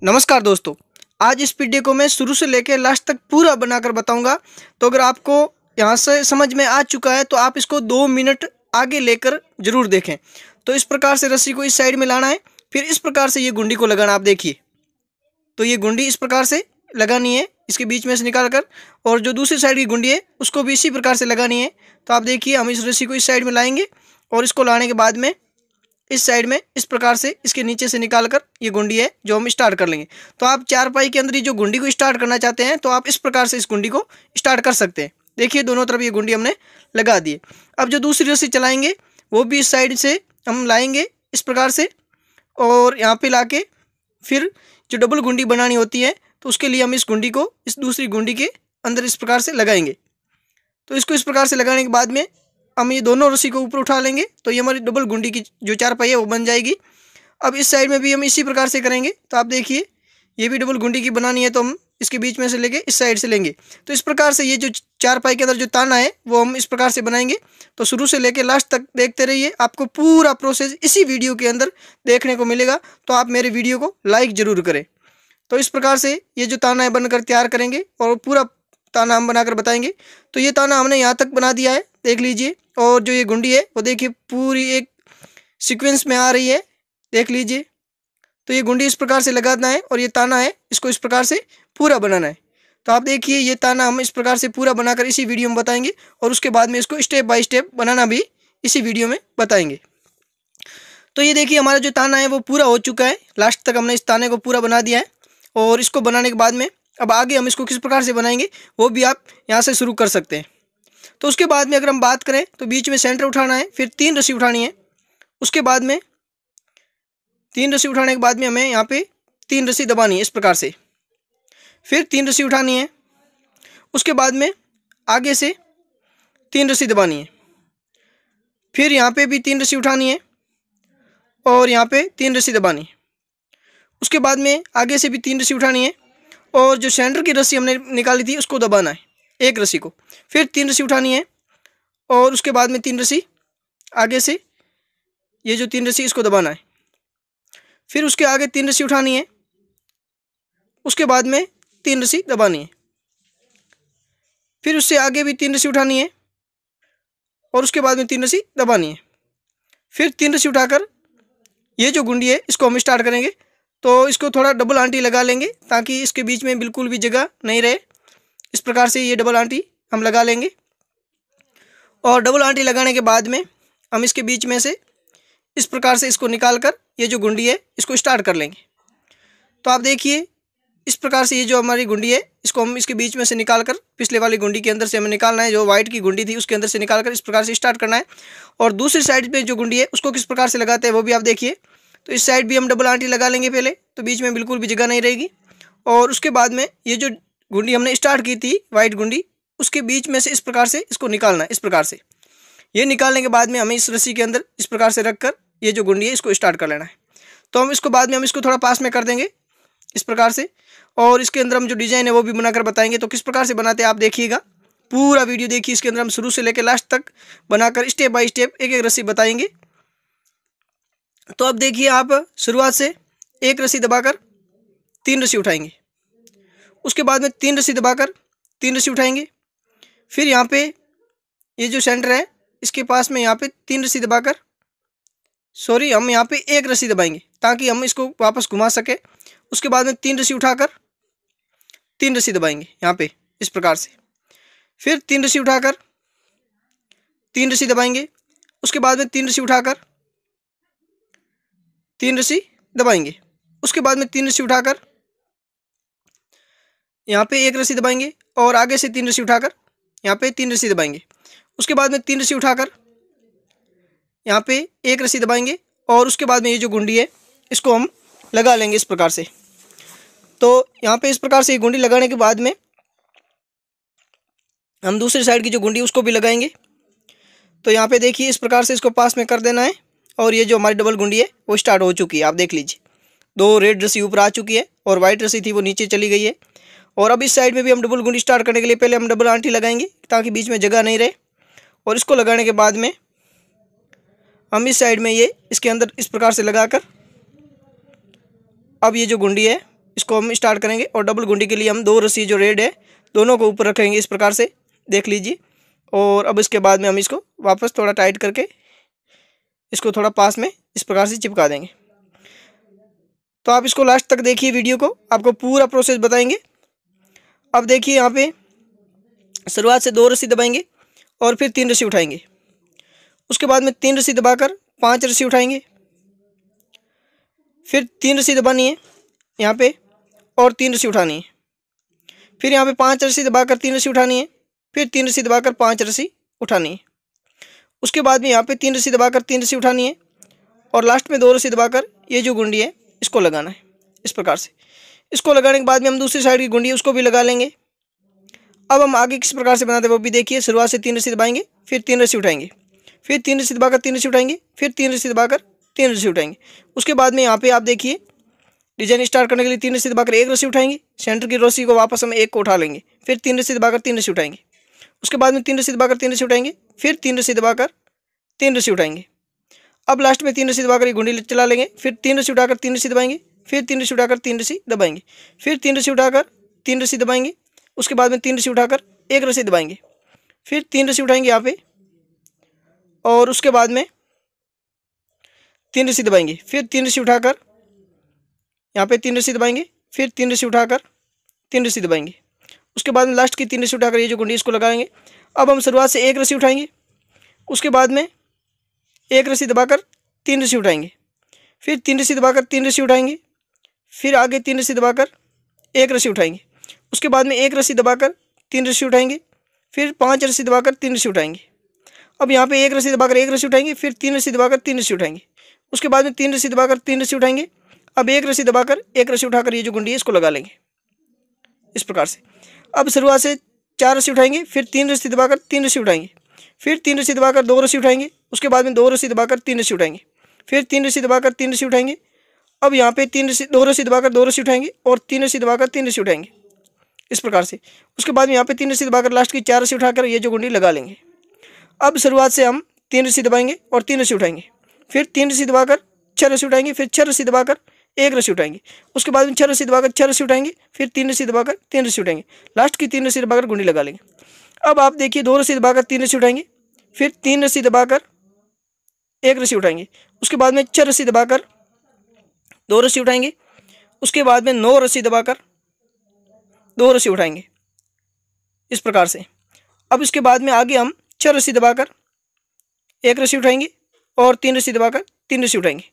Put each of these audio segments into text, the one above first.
नमस्कार दोस्तों। आज इस वीडियो को मैं शुरू से लेकर लास्ट तक पूरा बनाकर बताऊंगा। तो अगर आपको यहाँ से समझ में आ चुका है तो आप इसको 2 मिनट आगे लेकर जरूर देखें। तो इस प्रकार से रस्सी को इस साइड में लाना है, फिर इस प्रकार से ये गुंडी को लगाना। आप देखिए, तो ये गुंडी इस प्रकार से लगानी है, इसके बीच में से निकाल कर, और जो दूसरी साइड की गुंडी है उसको भी इसी प्रकार से लगानी है। तो आप देखिए, हम इस रस्सी को इस साइड में लाएंगे और इसको लाने के बाद में इस साइड में इस प्रकार से इसके नीचे से निकाल कर ये गुंडी है जो हम स्टार्ट कर लेंगे। तो आप चारपाई के अंदर ही जो गुंडी को स्टार्ट करना चाहते हैं तो आप इस प्रकार से इस गुंडी को स्टार्ट कर सकते हैं। देखिए, दोनों तरफ ये गुंडी हमने लगा दी है। अब जो दूसरी रस्सी चलाएंगे वो भी इस साइड से हम लाएंगे इस प्रकार से, और यहाँ पे लाके फिर जो डबल गुंडी बनानी होती है तो उसके लिए हम इस गुंडी को इस दूसरी गुंडी के अंदर इस प्रकार से लगाएंगे। तो इसको इस प्रकार से लगाने के बाद में हम ये दोनों रस्सी को ऊपर उठा लेंगे, तो ये हमारी डबल गुंडी की जो चारपाई है वो बन जाएगी। अब इस साइड में भी हम इसी प्रकार से करेंगे। तो आप देखिए, ये भी डबल गुंडी की बनानी है तो हम इसके बीच में से लेके इस साइड से लेंगे। तो इस प्रकार से ये जो चारपाई के अंदर जो ताना है वो हम इस प्रकार से बनाएंगे। तो शुरू से लेके लास्ट तक देखते रहिए, आपको पूरा प्रोसेस इसी वीडियो के अंदर देखने को मिलेगा। तो आप मेरे वीडियो को लाइक ज़रूर करें। तो इस प्रकार से ये जो ताना है बनकर तैयार करेंगे और पूरा ताना हम बनाकर बताएंगे। तो ये ताना हमने यहाँ तक बना दिया है, देख लीजिए। और जो ये गुंडी है वो देखिए पूरी एक सीक्वेंस में आ रही है, देख लीजिए। तो ये गुंडी इस प्रकार से लगाना है और ये ताना है इसको इस प्रकार से पूरा बनाना है। तो आप देखिए, ये ताना हम इस प्रकार से पूरा बनाकर इसी वीडियो में बताएंगे, और उसके बाद में इसको स्टेप बाय स्टेप बनाना भी इसी वीडियो में बताएंगे। तो ये देखिए, हमारा जो ताना है वो पूरा हो चुका है। लास्ट तक हमने इस ताने को पूरा बना दिया है, और इसको बनाने के बाद में अब आगे हम इसको किस प्रकार से बनाएंगे वो भी आप यहाँ से शुरू कर सकते हैं। तो उसके बाद में अगर हम बात करें तो बीच में सेंटर उठाना है, फिर 3 रस्सी उठानी है। उसके बाद में 3 रस्सी उठाने के बाद में हमें यहाँ पे 3 रस्सी दबानी है इस प्रकार से, फिर 3 रस्सी उठानी है। उसके बाद में आगे से 3 रस्सी दबानी है, फिर यहाँ पे भी 3 रस्सी उठानी है और यहाँ पे 3 रस्सी दबानी है। उसके बाद में आगे से भी 3 रस्सी उठानी है, और जो सेंटर की रस्सी हमने निकाली थी उसको दबाना है, एक रस्सी को, फिर 3 रस्सी उठानी है, और उसके बाद में 3 रस्सी आगे से ये जो 3 रस्सी इसको दबाना है, फिर उसके आगे 3 रस्सी उठानी है, उसके बाद में 3 रस्सी दबानी है, फिर उससे आगे भी 3 रस्सी उठानी है और उसके बाद में 3 रस्सी दबानी है, फिर 3 रस्सी उठाकर ये जो गुंडी है इसको हम स्टार्ट करेंगे। तो इसको थोड़ा डबल आंटी लगा लेंगे ताकि इसके बीच में बिल्कुल भी जगह नहीं रहे। इस प्रकार से ये डबल आंटी हम लगा लेंगे, और डबल आंटी लगाने के बाद में हम इसके बीच में से इस प्रकार से इसको निकाल कर ये जो गुंडी है इसको स्टार्ट कर लेंगे। तो आप देखिए, इस प्रकार से ये जो हमारी गुंडी है इसको हम इसके बीच में से निकाल कर पिछले वाली गुंडी के अंदर से हमें निकालना है। जो वाइट की गुंडी थी उसके अंदर से निकाल कर इस प्रकार से स्टार्ट करना है, और दूसरी साइड पे जो गुंडी है उसको किस प्रकार से लगाते हैं वो भी आप देखिए। तो इस साइड भी हम डबल आंटी लगा लेंगे पहले, तो बीच में बिल्कुल भी जगह नहीं रहेगी। और उसके बाद में ये जो गुंडी हमने स्टार्ट की थी वाइट गुंडी, उसके बीच में से इस प्रकार से इसको निकालना है। इस प्रकार से ये निकालने के बाद में हमें इस रस्सी के अंदर इस प्रकार से रखकर ये जो गुंडी है इसको स्टार्ट कर लेना है। तो हम इसको बाद में हम इसको थोड़ा पास में कर देंगे इस प्रकार से, और इसके अंदर हम जो डिज़ाइन है वो भी बनाकर बताएंगे। तो किस प्रकार से बनाते हैं आप देखिएगा, पूरा वीडियो देखिए। इसके अंदर हम शुरू से लेकर लास्ट तक बनाकर स्टेप बाय स्टेप एक एक रस्सी बताएंगे। तो अब देखिए, आप शुरुआत से एक रस्सी दबाकर 3 रस्सी उठाएंगे, उसके बाद में 3 रस्सी दबाकर 3 रस्सी उठाएंगे, फिर यहाँ पे ये जो सेंटर है इसके पास में यहाँ पे 3 रस्सी दबाकर, सॉरी, हम यहाँ पे एक रस्सी दबाएंगे ताकि हम इसको वापस घुमा सके। उसके बाद में 3 रस्सी उठाकर 3 रस्सी दबाएंगे यहाँ पे इस प्रकार से, फिर 3 रस्सी उठाकर 3 रस्सी दबाएंगे, उसके बाद में 3 रस्सी उठाकर 3 रस्सी दबाएंगे, उसके बाद में 3 रस्सी उठाकर यहाँ पे एक रस्सी दबाएंगे, और आगे से 3 रस्सी उठाकर यहाँ पे 3 रस्सी दबाएंगे, उसके बाद में 3 रस्सी उठाकर यहाँ पे एक रस्सी दबाएंगे, और उसके बाद में ये जो गुंडी है इसको हम लगा लेंगे इस प्रकार से। तो यहाँ पे इस प्रकार से ये गुंडी लगाने के बाद में हम दूसरी साइड की जो गुंडी उसको भी लगाएंगे। तो यहाँ पे देखिए, इस प्रकार से इसको पास में कर देना है, और ये जो हमारी डबल गुंडी है वो स्टार्ट हो चुकी है। आप देख लीजिए, 2 रेड रस्सी ऊपर आ चुकी है और वाइट रस्सी थी वो नीचे चली गई है। और अब इस साइड में भी हम डबल गुंडी स्टार्ट करने के लिए पहले हम डबल आंटी लगाएंगे ताकि बीच में जगह नहीं रहे, और इसको लगाने के बाद में हम इस साइड में ये इसके अंदर इस प्रकार से लगाकर अब ये जो गुंडी है इसको हम स्टार्ट करेंगे और डबल गुंडी के लिए हम 2 रस्सी जो रेड है दोनों को ऊपर रखेंगे इस प्रकार से, देख लीजिए। और अब इसके बाद में हम इसको वापस थोड़ा टाइट करके इसको थोड़ा पास में इस प्रकार से चिपका देंगे। तो आप इसको लास्ट तक देखिए वीडियो को, आपको पूरा प्रोसेस बताएंगे। अब देखिए यहाँ पे शुरुआत से 2 रस्सी दबाएंगे और फिर 3 रस्सी उठाएंगे। उसके बाद में 3 रस्सी दबाकर 5 रस्सी उठाएंगे, फिर 3 रस्सी दबानी है यहाँ पे और 3 रस्सी उठानी है। फिर यहाँ पे 5 रस्सी दबाकर 3 रस्सी उठानी है, फिर 3 रस्सी दबाकर 5 रस्सी उठानी है। उसके बाद में यहाँ पे 3 रस्सी दबाकर 3 रस्सी उठानी है और लास्ट में 2 रस्सी दबाकर ये जो गुंडी है इसको लगाना है इस प्रकार से। इसको लगाने के बाद में हम दूसरी साइड की गुंडी उसको भी लगा लेंगे। अब हम आगे किस प्रकार से बनाते हैं वो भी देखिए। शुरुआत से 3 रस्सी दबाएंगे, फिर 3 रस्सी उठाएंगे, फिर 3 रस्सी दबाकर 3 रस्सी उठाएंगे, फिर 3 रस्सी दबाकर 3 रस्सी उठाएंगे। उसके बाद में यहाँ पे आप देखिए डिजाइन स्टार्ट करने के लिए 3 रस्सी दबाकर 1 रस्सी उठाएंगे, सेंटर की रस्सी को वापस हम 1 को उठा लेंगे, फिर 3 रस्सी दबाकर 3 रस्सी उठाएंगे। उसके बाद में 3 रस्सी दबाकर 3 रस्सी उठाएंगे, फिर 3 रस्सी दबाकर 3 रस्सी उठाएंगे। अब लास्ट में 3 रस्सी दबाकर ये गुंडी चला लेंगे, फिर 3 रस्सी उठाकर 3 रस्सी दबाएंगे, फिर 3 रस्सी उठाकर 3 रस्सी दबाएंगे, फिर 3 रस्सी उठाकर 3 रस्सी दबाएंगे। उसके बाद में 3 रस्सी उठाकर 1 रस्सी दबाएंगे, फिर 3 रस्सी उठाएंगे यहाँ पे और उसके बाद में 3 रस्सी दबाएंगे, फिर 3 रस्सी उठाकर यहाँ पे 3 रस्सी दबाएंगे, फिर 3 रस्सी उठाकर 3 रस्सी दबाएंगे। उसके बाद में लास्ट की 3 रस्सी उठाकर ये जो गुंडी इसको लगाएंगे। अब हम शुरुआत से 1 रस्सी उठाएंगे, उसके बाद में 1 रस्सी दबाकर 3 रस्सी उठाएंगे, फिर 3 रस्सी दबाकर 3 रस्सी उठाएंगे, फिर आगे 3 रस्सी दबाकर 1 रस्सी उठाएंगे। उसके बाद में 1 रस्सी दबाकर 3 रस्सी उठाएंगे, फिर 5 रस्सी दबाकर 3 रस्सी उठाएंगे। अब यहाँ पे 1 रस्सी दबाकर 1 रस्सी उठाएंगे, फिर 3 रस्सी दबाकर 3 रस्सी उठाएंगे। उसके बाद में 3 रस्सी दबाकर 3 रस्सी उठाएंगे। अब 1 रस्सी दबाकर 1 रस्सी उठाकर ये जो गुंडी है इसको लगा लेंगे इस प्रकार से। अब शुरुआत से 4 रस्सी उठाएंगे, फिर 3 रस्सी दबाकर 3 रस्सी उठाएंगे, फिर 3 रस्सी दबाकर 2 रस्सी उठाएंगे। उसके बाद में 2 रस्सी दबाकर 3 रस्सी उठाएंगे, फिर 3 रस्सी दबाकर 3 रस्सी उठाएंगे। अब यहाँ पे 2 रस्सी दबाकर 2 रस्सी उठाएंगे और 3 रस्सी दबाकर 3 रस्सी उठाएंगे इस प्रकार से। उसके बाद में यहाँ पे 3 रस्सी दबाकर लास्ट की 4 रस्सी उठाकर ये जो गुंडी लगा लेंगे। अब शुरुआत से हम 3 रस्सी दबाएंगे और 3 रस्सी उठाएंगे, फिर 3 रस्सी दबाकर 6 रस्सी उठाएंगे, फिर 6 रस्सी दबाकर 1 रस्सी उठाएंगे। उसके बाद में 6 रस्सी दबाकर 6 रस्सी उठाएंगे, फिर 3 रस्सी दबाकर 3 रस्सी उठाएंगे, लास्ट की 3 रस्सी दबाकर गुंडी लगा लेंगे। अब आप देखिए 2 रस्सी दबाकर 3 रस्सी उठाएंगे, फिर 3 रस्सी दबाकर 1 रस्सी उठाएंगे। उसके बाद में 6 रस्सी दबाकर 2 रस्सी उठाएंगे। उसके बाद में 9 रस्सी दबाकर 2 रस्सी उठाएंगे इस प्रकार से। अब इसके बाद में आगे हम 6 रस्सी दबाकर 1 रस्सी उठाएंगे और 3 रस्सी दबाकर 3 रस्सी उठाएंगे,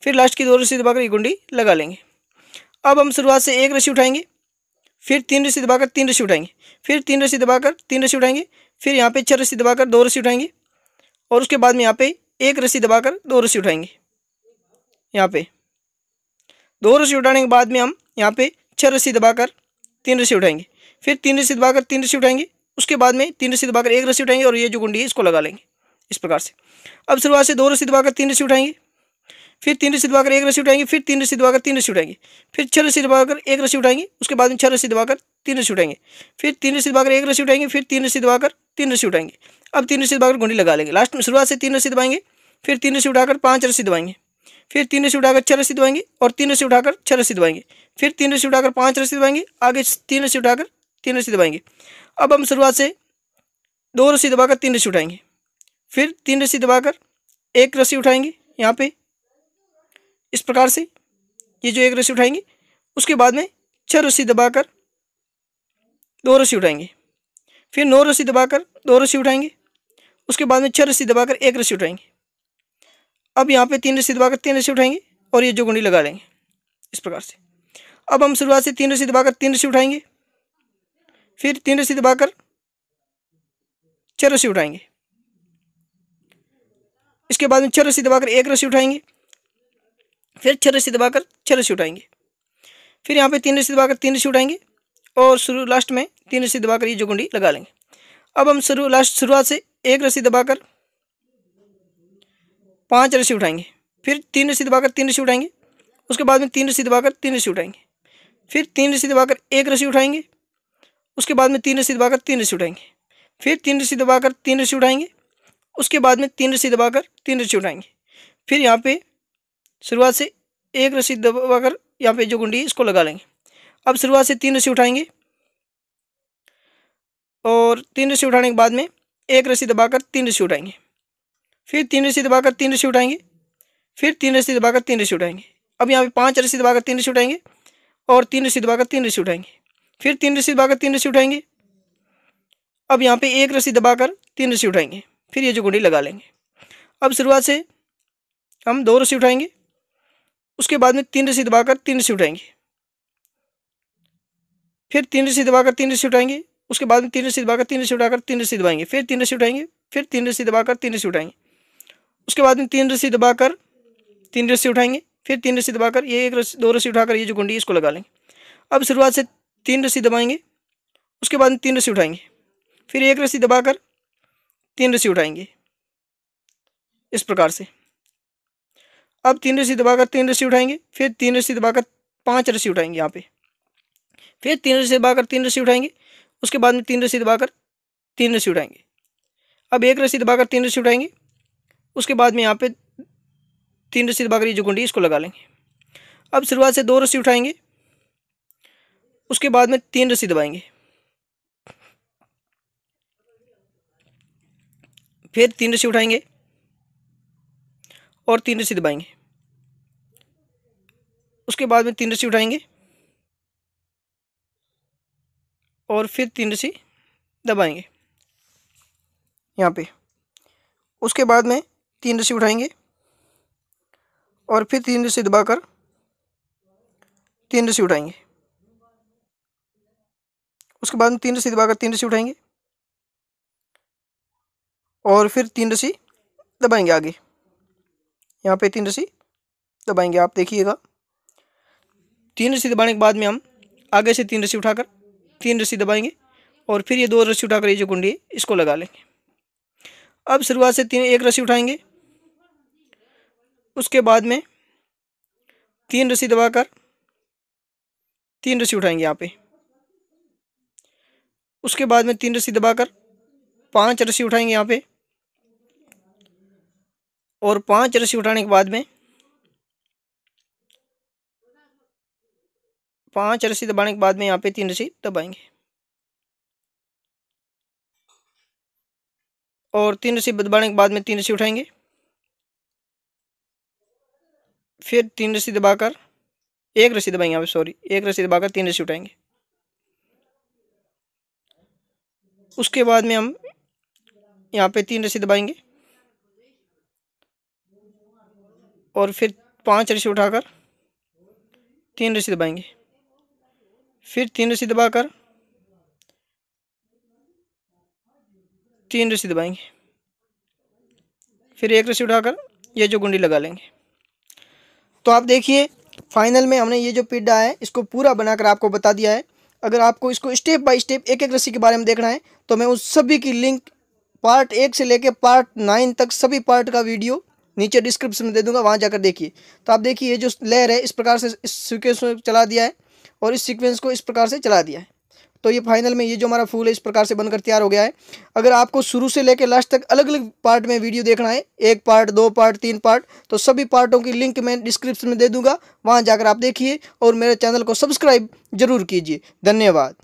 फिर लास्ट की 2 रस्सी दबाकर ये गुंडी लगा लेंगे। अब हम शुरुआत से 1 रस्सी उठाएंगे, फिर 3 रस्सी दबाकर 3 रस्सी उठाएंगे, फिर 3 रस्सी दबाकर 3 रस्सी उठाएंगे, फिर यहाँ पे 6 रस्सी दबाकर 2 रस्सी उठाएंगे और उसके बाद में यहाँ पे 1 रस्सी दबाकर 2 रस्सी उठाएंगे। यहाँ पे 2 रस्सी उठाने के बाद में हम यहाँ पे 6 रस्सी दबाकर 3 रस्सी उठाएंगे, फिर 3 रस्सी दबाकर 3 रस्सी उठाएंगे। उसके बाद में 3 रस्सी दबाकर 1 रस्सी उठाएंगे और ये जो गुंडी है इसको लगा लेंगे इस प्रकार से। अब शुरुआत से 2 रस्सी दबाकर 3 रस्सी उठाएंगे, फिर 3 रस्सी दबाकर 1 रस्सी उठाएंगे, फिर 3 रस्सी दबाकर 3 रस्सी उठाएंगे, फिर 6 रस्सी दबाकर 1 रस्सी उठाएंगे। उसके बाद में 6 रस्सी दबाकर 3 रस्सी उठाएंगे, फिर 3 रस्सी दबाकर 1 रस्सी उठाएंगे, फिर 3 रस्सी दबाकर 3 रस्सी उठाएंगे। अब 3 रस्सी दबाकर गुंडी लगा लेंगे। लास्ट में शुरुआत से 3 रस्सी दबाएंगे, फिर 3 रस्सी उठाकर 5 रस्सी दबाएंगे, फिर 3 रस्सी उठाकर 6 रस्सी दबाएंगे और 3 रस्सी उठाकर 6 रस्सी दबाएंगे, फिर 3 रस्सी उठाकर 5 रस्सी दबाएंगे, आगे 3 रस्सी उठाकर 3 रस्सी दबाएंगे। अब हम शुरुआत से 2 रस्सी दबाकर 3 रस्सी उठाएंगे, फिर 3 रस्सी दबाकर 1 रस्सी उठाएंगे यहाँ पे इस प्रकार से, ये जो 1 रस्सी उठाएंगे। उसके बाद में 6 रस्सी दबाकर 2 रस्सी उठाएंगे, फिर 9 रस्सी दबाकर 2 रस्सी उठाएंगे। उसके बाद में 6 रस्सी दबाकर 1 रस्सी उठाएंगे। अब यहाँ पे 3 रस्सी दबाकर 3 रस्सी उठाएंगे और ये जो गुंडी लगा लेंगे इस प्रकार से। अब हम शुरुआत से 3 रस्सी दबाकर 3 रस्सी उठाएंगे, फिर 3 रस्सी दबाकर 6 रस्सी उठाएंगे। इसके बाद में 6 रस्सी दबाकर 1 रस्सी उठाएंगे, फिर 6 रस्सी दबाकर 6 रस्सी उठाएंगे, फिर यहाँ पे 3 रस्सी दबाकर 3 रस्सी उठाएंगे और लास्ट में 3 रस्सी दबाकर ये जो गुंडी लगा लेंगे। अब हम शुरुआत से 1 रस्सी दबाकर 5 रस्सी उठाएंगे, फिर 3 रस्सी दबाकर 3 रस्सी उठाएंगे। उसके बाद में 3 रस्सी दबाकर 3 रस्सी उठाएंगे, फिर 3 रस्सी दबाकर 1 रस्सी उठाएंगे। उसके बाद में 3 रस्सी दबाकर 3 रस्सी उठाएंगे, फिर 3 रस्सी दबाकर 3 रस्सी उठाएंगे। उसके बाद में 3 रस्सी दबाकर 3 रस्सी उठाएंगे, फिर यहाँ पे शुरुआत से 1 रस्सी दबाकर यहाँ पे जो गुंडी है इसको लगा लेंगे। अब शुरुआत से 3 रस्सी उठाएंगे और 3 रस्सी उठाने के बाद में एक रस्सी दबाकर 3 रस्सी उठाएंगे, फिर 3 रस्सी दबाकर 3 रस्सी उठाएंगे, फिर 3 रस्सी दबाकर 3 रस्सी उठाएंगे। अब यहाँ पे 5 रस्सी दबाकर 3 रस्सी उठाएंगे और 3 रस्सी दबाकर 3 रस्सी उठाएंगे, फिर 3 रस्सी दबाकर 3 रस्सी उठाएंगे। अब यहाँ पे एक रस्सी दबाकर 3 रस्सी उठाएंगे, फिर ये जो गुंडी लगा लेंगे। अब शुरुआत से हम 2 रस्सी उठाएंगे, उसके बाद में 3 रस्सी दबाकर 3 रस्सी उठाएंगे, फिर 3 रस्सी दबाकर 3 रस्सी उठाएंगे, उसके बाद में 3 रस्सी दबाकर 3 रस्सी उठाकर 3 रस्सी दबाएंगे, फिर 3 रस्सी उठाएंगे, फिर 3 रस्सी दबाकर 3 रस्सी उठाएंगे, उसके बाद में 3 रस्सी दबाकर 3 रस्सी उठाएंगे, फिर 3 रस्सी दबाकर ये एक रस्सी 2 रस्सी उठाकर ये जो गुंडी इसको लगा लेंगे। अब शुरुआत से 3 रस्सी दबाएंगे, उसके बाद में 3 रस्सी उठाएंगे, फिर एक रस्सी दबाकर 3 रस्सी उठाएंगे, इस प्रकार से। अब 3 रस्सी दबाकर 3 रस्सी उठाएंगे, फिर 3 रस्सी दबाकर 5 रस्सी उठाएंगे यहाँ पे, फिर 3 रस्सी दबाकर 3 रस्सी उठाएंगे, उसके बाद में 3 रस्सी दबाकर 3 रस्सी उठाएंगे। अब एक रस्सी दबाकर 3 रस्सी उठाएंगे, उसके बाद में यहाँ पे 3 रस्सी दबाकर ये जो गुंडी इसको लगा लेंगे। अब शुरुआत से 2 रस्सी उठाएंगे, उसके बाद में 3 रस्सी दबाएंगे, फिर 3 रस्सी उठाएंगे और 3 रस्सी दबाएंगे, उसके बाद में 3 रस्सी उठाएंगे और फिर 3 रस्सी दबाएंगे यहाँ पे, उसके बाद में 3 रस्सी उठाएंगे और फिर 3 रस्सी दबाकर 3 रस्सी उठाएंगे, उसके बाद में 3 रस्सी दबाकर 3 रस्सी उठाएंगे और फिर 3 रस्सी दबाएंगे आगे, यहाँ पे 3 रस्सी दबाएंगे। आप देखिएगा 3 रस्सी दबाने के बाद में हम आगे से 3 रस्सी उठाकर 3 रस्सी दबाएंगे और फिर ये 2 रस्सी उठाकर ये जो गुंडी है इसको लगा लेंगे। अब शुरुआत से एक रस्सी उठाएंगे, उसके बाद में 3 रस्सी दबाकर 3 रस्सी उठाएंगे यहाँ पे, उसके बाद में 3 रस्सी दबाकर 5 रस्सी उठाएंगे यहाँ पे और 5 रस्सी उठाने के बाद में 5 रस्सी दबाने के बाद में यहाँ पे 3 रस्सी दबाएंगे और 3 रस्सी दबाने के बाद में 3 रस्सी उठाएंगे, फिर 3 रस्सी दबाकर एक रस्सी दबाएंगे यहाँ पे, सॉरी, एक रस्सी दबाकर 3 रस्सी उठाएंगे। उसके बाद में हम यहाँ पे 3 रस्सी दबाएंगे और फिर 5 रस्सी उठाकर 3 रस्सी दबाएंगे, फिर 3 रस्सी दबाकर 3 रस्सी दबाएंगे, फिर एक रस्सी उठाकर ये जो गुंडी लगा लेंगे। तो आप देखिए फाइनल में हमने ये जो पिड्डा है इसको पूरा बनाकर आपको बता दिया है। अगर आपको इसको स्टेप बाय स्टेप एक एक रस्सी के बारे में देखना है तो मैं उस सभी की लिंक पार्ट 1 से लेकर पार्ट 9 तक सभी पार्ट का वीडियो नीचे डिस्क्रिप्शन में दे दूंगा, वहाँ जाकर देखिए। तो आप देखिए ये जो लेयर है इस प्रकार से इस सीक्वेंस में चला दिया है और इस सीक्वेंस को इस प्रकार से चला दिया है। तो ये फाइनल में ये जो हमारा फूल है इस प्रकार से बनकर तैयार हो गया है। अगर आपको शुरू से लेकर लास्ट तक अलग अलग पार्ट में वीडियो देखना है, 1 पार्ट 2 पार्ट 3 पार्ट, तो सभी पार्टों की लिंक मैं डिस्क्रिप्शन में दे दूंगा, वहाँ जाकर आप देखिए और मेरे चैनल को सब्सक्राइब जरूर कीजिए। धन्यवाद।